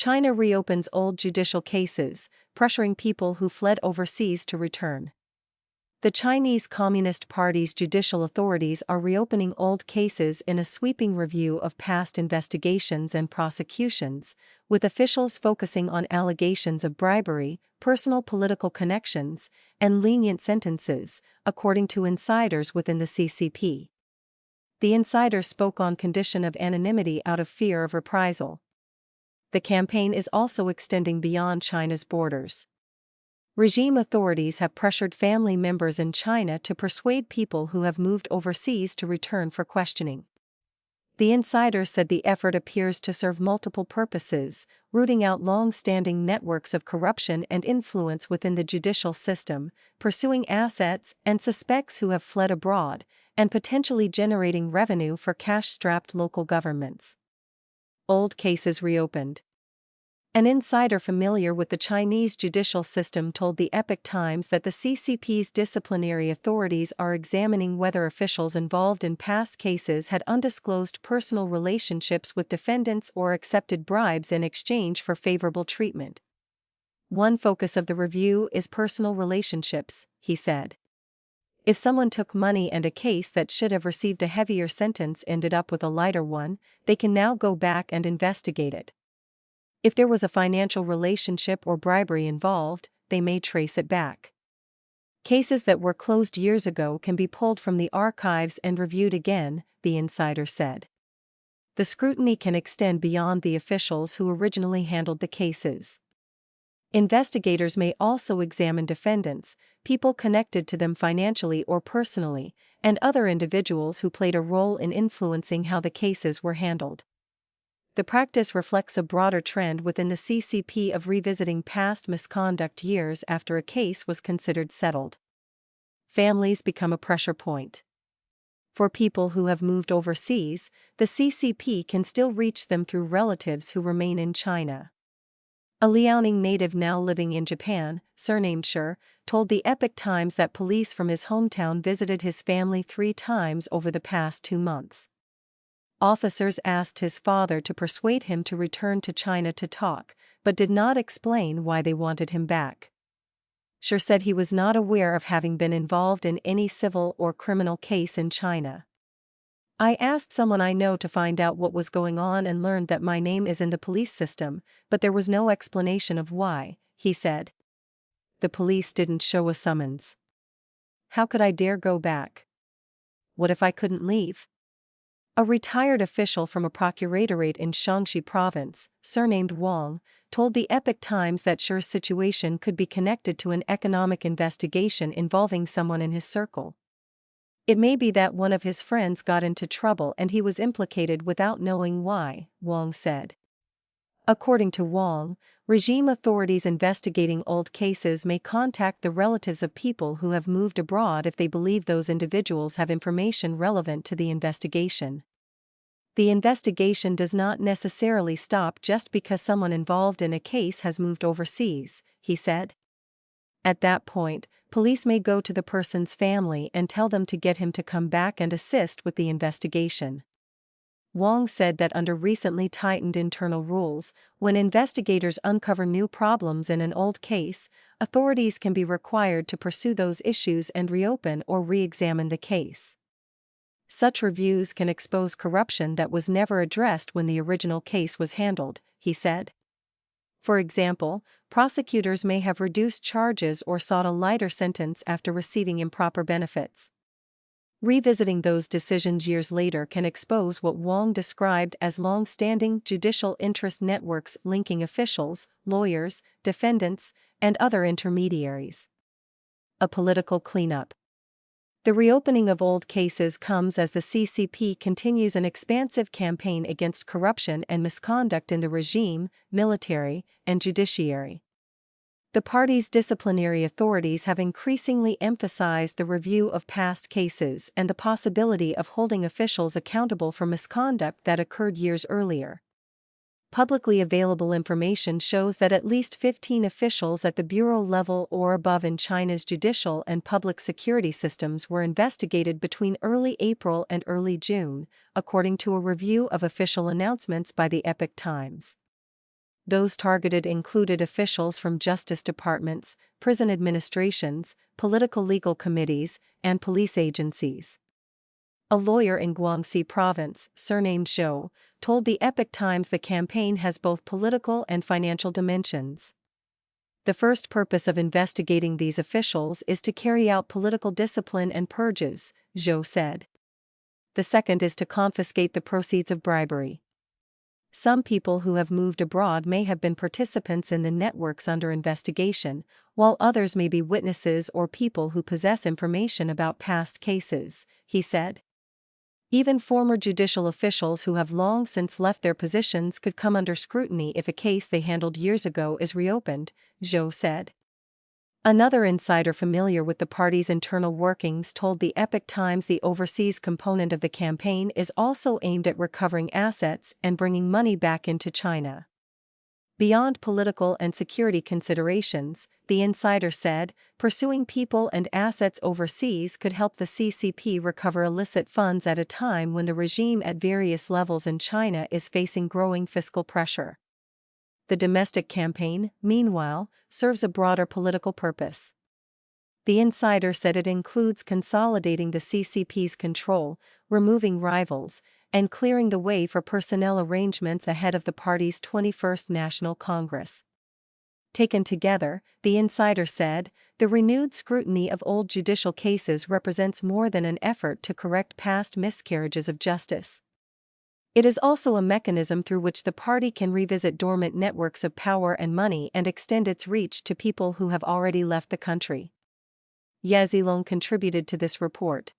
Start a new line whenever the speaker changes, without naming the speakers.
China reopens old judicial cases, pressuring people who fled overseas to return. The Chinese Communist Party's judicial authorities are reopening old cases in a sweeping review of past investigations and prosecutions, with officials focusing on allegations of bribery, personal political connections, and lenient sentences, according to insiders within the CCP. The insiders spoke on condition of anonymity out of fear of reprisal. The campaign is also extending beyond China's borders. Regime authorities have pressured family members in China to persuade people who have moved overseas to return for questioning. The insider said the effort appears to serve multiple purposes, rooting out long-standing networks of corruption and influence within the judicial system, pursuing assets and suspects who have fled abroad, and potentially generating revenue for cash-strapped local governments. Old cases reopened. An insider familiar with the Chinese judicial system told the Epoch Times that the CCP's disciplinary authorities are examining whether officials involved in past cases had undisclosed personal relationships with defendants or accepted bribes in exchange for favorable treatment. One focus of the review is personal relationships, he said. If someone took money and a case that should have received a heavier sentence ended up with a lighter one, they can now go back and investigate it. If there was a financial relationship or bribery involved, they may trace it back. Cases that were closed years ago can be pulled from the archives and reviewed again, the insider said. The scrutiny can extend beyond the officials who originally handled the cases. Investigators may also examine defendants, people connected to them financially or personally, and other individuals who played a role in influencing how the cases were handled. The practice reflects a broader trend within the CCP of revisiting past misconduct years after a case was considered settled. Families become a pressure point. For people who have moved overseas, the CCP can still reach them through relatives who remain in China. A Liaoning native now living in Japan, surnamed Shi, told the Epoch Times that police from his hometown visited his family 3 times over the past 2 months. Officers asked his father to persuade him to return to China to talk, but did not explain why they wanted him back. Shi said he was not aware of having been involved in any civil or criminal case in China. I asked someone I know to find out what was going on and learned that my name is in the police system, but there was no explanation of why, he said. The police didn't show a summons. How could I dare go back? What if I couldn't leave? A retired official from a procuratorate in Shaanxi province, surnamed Wang, told the Epoch Times that Shi's situation could be connected to an economic investigation involving someone in his circle. It may be that one of his friends got into trouble and he was implicated without knowing why, Wang said. According to Wang, regime authorities investigating old cases may contact the relatives of people who have moved abroad if they believe those individuals have information relevant to the investigation. The investigation does not necessarily stop just because someone involved in a case has moved overseas, he said. At that point, police may go to the person's family and tell them to get him to come back and assist with the investigation. Wang said that under recently tightened internal rules, when investigators uncover new problems in an old case, authorities can be required to pursue those issues and reopen or re-examine the case. Such reviews can expose corruption that was never addressed when the original case was handled, he said. For example, prosecutors may have reduced charges or sought a lighter sentence after receiving improper benefits. Revisiting those decisions years later can expose what Wang described as long-standing judicial interest networks linking officials, lawyers, defendants, and other intermediaries. A political cleanup. The reopening of old cases comes as the CCP continues an expansive campaign against corruption and misconduct in the regime, military, and judiciary. The party's disciplinary authorities have increasingly emphasized the review of past cases and the possibility of holding officials accountable for misconduct that occurred years earlier. Publicly available information shows that at least 15 officials at the bureau level or above in China's judicial and public security systems were investigated between early April and early June, according to a review of official announcements by the Epoch Times. Those targeted included officials from justice departments, prison administrations, political legal committees, and police agencies. A lawyer in Guangxi province, surnamed Zhou, told the Epoch Times the campaign has both political and financial dimensions. The first purpose of investigating these officials is to carry out political discipline and purges, Zhou said. The second is to confiscate the proceeds of bribery. Some people who have moved abroad may have been participants in the networks under investigation, while others may be witnesses or people who possess information about past cases, he said. Even former judicial officials who have long since left their positions could come under scrutiny if a case they handled years ago is reopened, Zhou said. Another insider familiar with the party's internal workings told the Epoch Times the overseas component of the campaign is also aimed at recovering assets and bringing money back into China. Beyond political and security considerations, the insider said, pursuing people and assets overseas could help the CCP recover illicit funds at a time when the regime at various levels in China is facing growing fiscal pressure. The domestic campaign, meanwhile, serves a broader political purpose. The insider said it includes consolidating the CCP's control, removing rivals, and clearing the way for personnel arrangements ahead of the party's 21st National Congress. Taken together, the insider said, the renewed scrutiny of old judicial cases represents more than an effort to correct past miscarriages of justice. It is also a mechanism through which the party can revisit dormant networks of power and money and extend its reach to people who have already left the country. Ye Zilong contributed to this report.